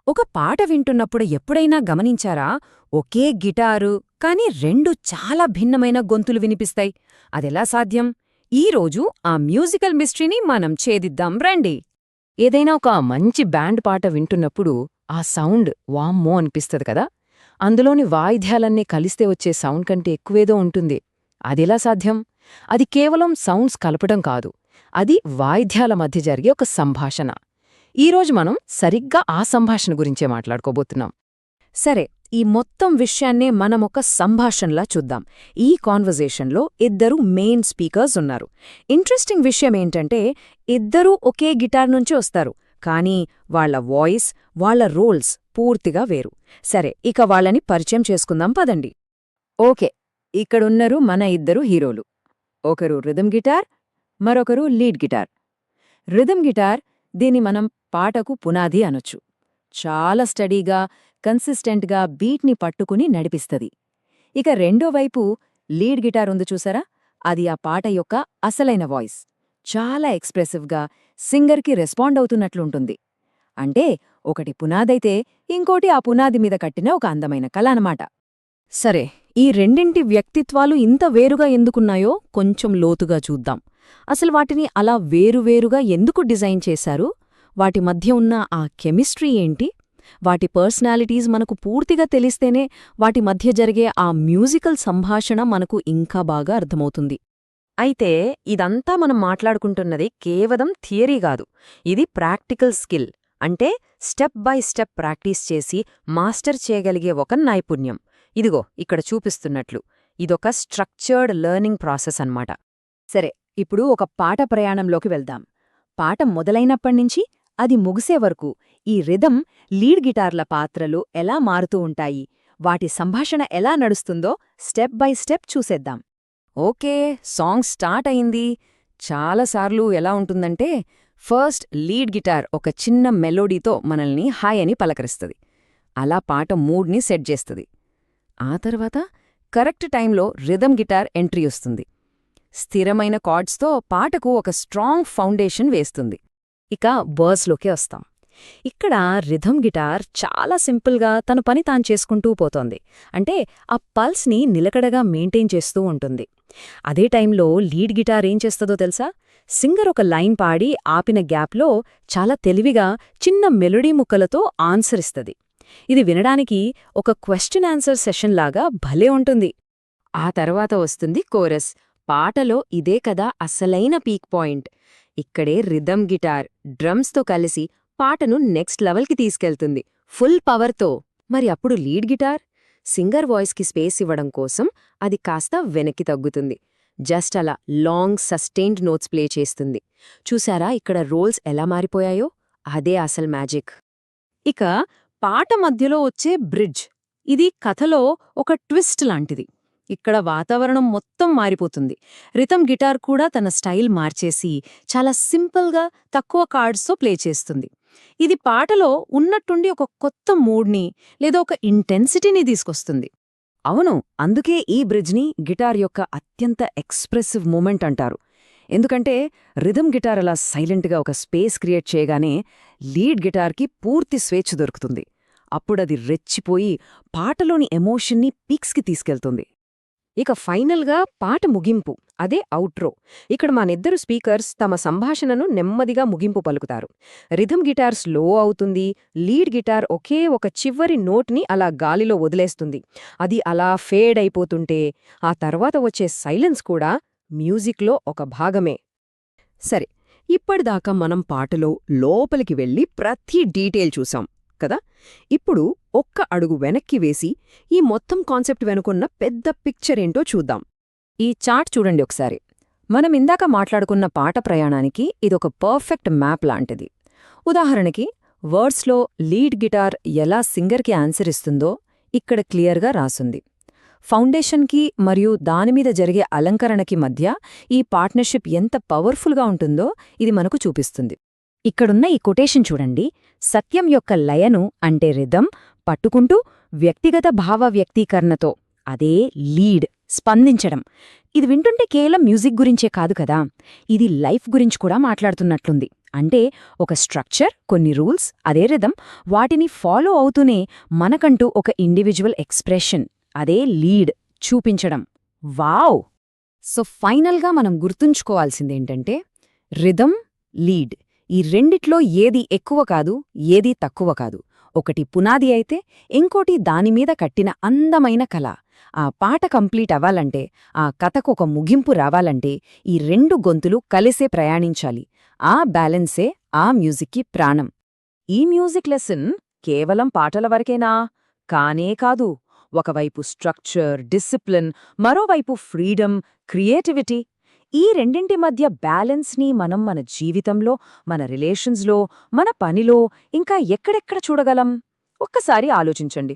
ఒక పాట వింటున్నప్పుడు ఎప్పుడైనా గమనించారా? ఒకే గిటారు, కాని రెండు చాలా భిన్నమైన గొంతులు వినిపిస్తాయి. అదెలా సాధ్యం? ఈరోజు ఆ మ్యూజికల్ మిస్టరీని మనం ఛేదిద్దాం రండి. ఏదైనా ఒక మంచి బ్యాండ్ పాట వింటున్నప్పుడు ఆ సౌండ్ వామ్మో అనిపిస్తది కదా! అందులోని వాయిద్యాలన్నీ కలిస్తే వచ్చే సౌండ్ కంటే ఎక్కువేదో ఉంటుంది. అదెలా సాధ్యం? అది కేవలం సౌండ్స్ కలపడం కాదు. అది వాయిద్యాల మధ్య జరిగే ఒక సంభాషణ. ఈరోజు మనం సరిగ్గా ఆ సంభాషణ గురించే మాట్లాడుకోబోతున్నాం. సరే, ఈ మొత్తం విషయాన్నే మనమొక సంభాషణలా చూద్దాం. ఈ కాన్వర్జేషన్లో ఇద్దరు మెయిన్ స్పీకర్స్ ఉన్నారు. ఇంట్రెస్టింగ్ విషయమేంటంటే ఇద్దరూ ఒకే గిటార్ నుంచి వస్తారు, కానీ వాళ్ల వాయిస్, వాళ్ల రోల్స్ పూర్తిగా వేరు. సరే, ఇక వాళ్ళని పరిచయం చేసుకుందాం పదండి. ఓకే, ఇక్కడున్నరు మన ఇద్దరు హీరోలు. ఒకరు రిథమ్ గిటార్, మరొకరు లీడ్ గిటార్. రిథమ్ గిటార్, దీన్ని మనం పాటకు పునాది అనొచ్చు. చాలా స్టడీగా, కన్సిస్టెంట్గా బీట్ని పట్టుకుని నడిపిస్తది. ఇక రెండో వైపు లీడ్ గిటార్ ఉంది చూసారా? అది ఆ పాట యొక్క అసలైన వాయిస్. చాలా ఎక్స్ప్రెసివ్గా, సింగర్కి రెస్పాండ్ అవుతున్నట్లుంటుంది. అంటే ఒకటి పునాదైతే ఇంకోటి ఆ పునాది మీద కట్టిన ఒక అందమైన కళ అనమాట. సరే, ఈ రెండింటి వ్యక్తిత్వాలు ఇంత వేరుగా ఎందుకున్నాయో కొంచెం లోతుగా చూద్దాం. అసలు వాటిని అలా వేరువేరుగా ఎందుకు డిజైన్ చేశారు? వాటి మధ్య ఉన్న ఆ కెమిస్ట్రీ ఏంటి? వాటి పర్సనాలిటీస్ మనకు పూర్తిగా తెలిస్తేనే వాటి మధ్య జరిగే ఆ మ్యూజికల్ సంభాషణ మనకు ఇంకా బాగా అర్థమవుతుంది. అయితే ఇదంతా మనం మాట్లాడుకుంటున్నది కేవలం థియరీ కాదు. ఇది ప్రాక్టికల్ స్కిల్. అంటే స్టెప్ బై స్టెప్ ప్రాక్టీస్ చేసి మాస్టర్ చేయగలిగే ఒక నైపుణ్యం. ఇదిగో ఇక్కడ చూపిస్తున్నట్లు ఇదొక స్ట్రక్చర్డ్ లెర్నింగ్ ప్రాసెస్ అన్నమాట. సరే, ఇప్పుడు ఒక పాట ప్రయాణంలోకి వెళ్దాం. పాట మొదలైనప్పటినుంచి అది ముగిసే వరకు ఈ రిథమ్, లీడ్ గిటార్ల పాత్రలు ఎలా మారుతూ ఉంటాయి, వాటి సంభాషణ ఎలా నడుస్తుందో స్టెప్ బై స్టెప్ చూసేద్దాం. ఓకే, సాంగ్ స్టార్ట్ అయింది. చాలాసార్లు ఎలా ఉంటుందంటే ఫస్ట్ లీడ్ గిటార్ ఒక చిన్న మెలోడీతో మనల్ని హాయ్ అని పలకరిస్తుంది. అలా పాట మూడ్ని సెట్ చేస్తుంది. ఆ తర్వాత కరెక్ట్ టైంలో రిథమ్ గిటార్ ఎంట్రీ వస్తుంది. స్థిరమైన కార్డ్స్తో పాటకు ఒక స్ట్రాంగ్ ఫౌండేషన్ వేస్తుంది. ఇక బర్స్లోకి వస్తాం. ఇక్కడ రిథమ్ గిటార్ చాలా సింపుల్గా తన పని తాను చేసుకుంటూ పోతోంది. అంటే ఆ పల్స్ని నిలకడగా మెయింటైన్ చేస్తూ ఉంటుంది. అదే టైంలో లీడ్ గిటార్ ఏం చేస్తుందో తెలుసా? సింగర్ ఒక లైన్ పాడి ఆపిన గ్యాప్లో చాలా తెలివిగా చిన్న మెలోడీ ముక్కలతో ఆన్సర్ ఇస్తుంది. ఇది వినడానికి ఒక క్వశ్చన్ ఆన్సర్ సెషన్ లాగా భలే ఉంటుంది. ఆ తర్వాత వస్తుంది కోరస్. పాటలో ఇదే కదా అసలైన పీక్ పాయింట్. ఇక్కడే రిథమ్ గిటార్ డ్రమ్స్తో కలిసి పాటను నెక్స్ట్ లెవెల్కి తీసుకెళ్తుంది, ఫుల్ పవర్తో. మరి అప్పుడు లీడ్ గిటార్ సింగర్ వాయిస్కి స్పేస్ ఇవ్వడం కోసం అది కాస్త వెనక్కి తగ్గుతుంది. జస్ట్ అలా లాంగ్ సస్టైన్డ్ నోట్స్ ప్లే చేస్తుంది. చూసారా ఇక్కడ రోల్స్ ఎలా మారిపోయాయో? అదే అసలు మ్యాజిక్. ఇక పాట మధ్యలో వచ్చే బ్రిడ్జ్, ఇది కథలో ఒక ట్విస్ట్ లాంటిది. ఇక్కడ వాతావరణం మొత్తం మారిపోతుంది. రిథమ్ గిటార్ కూడా తన స్టైల్ మార్చేసి చాలా సింపుల్గా తక్కువ కార్డ్స్తో ప్లే చేస్తుంది. ఇది పాటలో ఉన్నట్టుండి ఒక కొత్త మూడ్ని లేదా ఒక ఇంటెన్సిటీని తీసుకొస్తుంది. అవును, అందుకే ఈ బ్రిడ్జ్ని గిటార్ యొక్క అత్యంత ఎక్స్ప్రెసివ్ మూమెంట్ అంటారు. ఎందుకంటే రిథమ్ గిటార్ అలా సైలెంట్గా ఒక స్పేస్ క్రియేట్ చేయగానే లీడ్ గిటార్కి పూర్తి స్వేచ్ఛ దొరుకుతుంది. అప్పుడది రెచ్చిపోయి పాటలోని ఎమోషన్ని పీక్స్కి తీసుకెళ్తుంది. ఇక ఫైనల్గా పాట ముగింపు, అదే అవుట్రో. ఇక్కడ మనిద్దరు స్పీకర్స్ తమ సంభాషణను నెమ్మదిగా ముగింపు పలుకుతారు. రిథమ్ గిటార్ స్లో అవుతుంది, లీడ్ గిటార్ ఒకే ఒక చివరి నోట్ని అలా గాలిలో వదిలేస్తుంది. అది అలా ఫేడ్ అయిపోతుంటే ఆ తర్వాత వచ్చే సైలెన్స్ కూడా మ్యూజిక్లో ఒక భాగమే. సరే, ఇప్పటిదాకా మనం పాటలో లోపలికి వెళ్ళి ప్రతి డీటెయిల్ చూసాం కదా. ఇప్పుడు ఒక్క అడుగు వెనక్కి వేసి ఈ మొత్తం కాన్సెప్ట్ వెనుకున్న పెద్ద పిక్చర్ ఏంటో చూద్దాం. ఈ చార్ట్ చూడండి ఒకసారి. మనం ఇందాక మాట్లాడుకున్న పాట ప్రయాణానికి ఇదొక పర్ఫెక్ట్ మ్యాప్ లాంటిది. ఉదాహరణకి వర్డ్స్లో లీడ్ గిటార్ ఎలా సింగర్కి ఆన్సర్ ఇస్తుందో ఇక్కడ క్లియర్గా రాసుంది. ఫౌండేషన్కి మరియు దానిమీద జరిగే అలంకరణకి మధ్య ఈ పార్ట్నర్షిప్ ఎంత పవర్ఫుల్గా ఉంటుందో ఇది మనకు చూపిస్తుంది. ఇక్కడున్న ఈ కొటేషన్ చూడండి. సత్యం యొక్క లయను అంటే రిథమ్ పట్టుకుంటూ వ్యక్తిగత భావ వ్యక్తీకరణతో, అదే లీడ్ స్పందించడం. ఇది వింటుంటే కేవలం మ్యూజిక్ గురించే కాదు కదా, ఇది లైఫ్ గురించి కూడా మాట్లాడుతున్నట్లుంది. అంటే ఒక స్ట్రక్చర్, కొన్ని రూల్స్, అదే రిథం, వాటిని ఫాలో అవుతూనే మనకంటూ ఒక ఇండివిజువల్ ఎక్స్‌ప్రెషన్, అదే లీడ్ చూపించడం. వావ్! సో ఫైనల్గా మనం గుర్తుంచుకోవాల్సిందేంటంటే రిథం, లీడ్, ఈ రెండిట్లో ఏది ఎక్కువ కాదు, ఏది తక్కువ కాదు. ఒకటి పునాది అయితే ఇంకోటి దానిమీద కట్టిన అందమైన కళ. ఆ పాట కంప్లీట్ అవ్వాలంటే, ఆ కథకు ఒక ముగింపు రావాలంటే ఈ రెండు గొంతులు కలిసే ప్రయాణించాలి. ఆ బ్యాలెన్సే ఆ మ్యూజిక్కి ప్రాణం. ఈ మ్యూజిక్ లెసన్ కేవలం పాటల వరకేనా? కానే కాదు. ఒకవైపు స్ట్రక్చర్, డిసిప్లిన్, మరోవైపు ఫ్రీడమ్, క్రియేటివిటీ. ఈ రెండింటి మధ్య బ్యాలెన్స్ని మనం మన జీవితంలో, మన రిలేషన్స్లో, మన పనిలో, ఇంకా ఎక్కడెక్కడ చూడగలం? ఒక్కసారి ఆలోచించండి.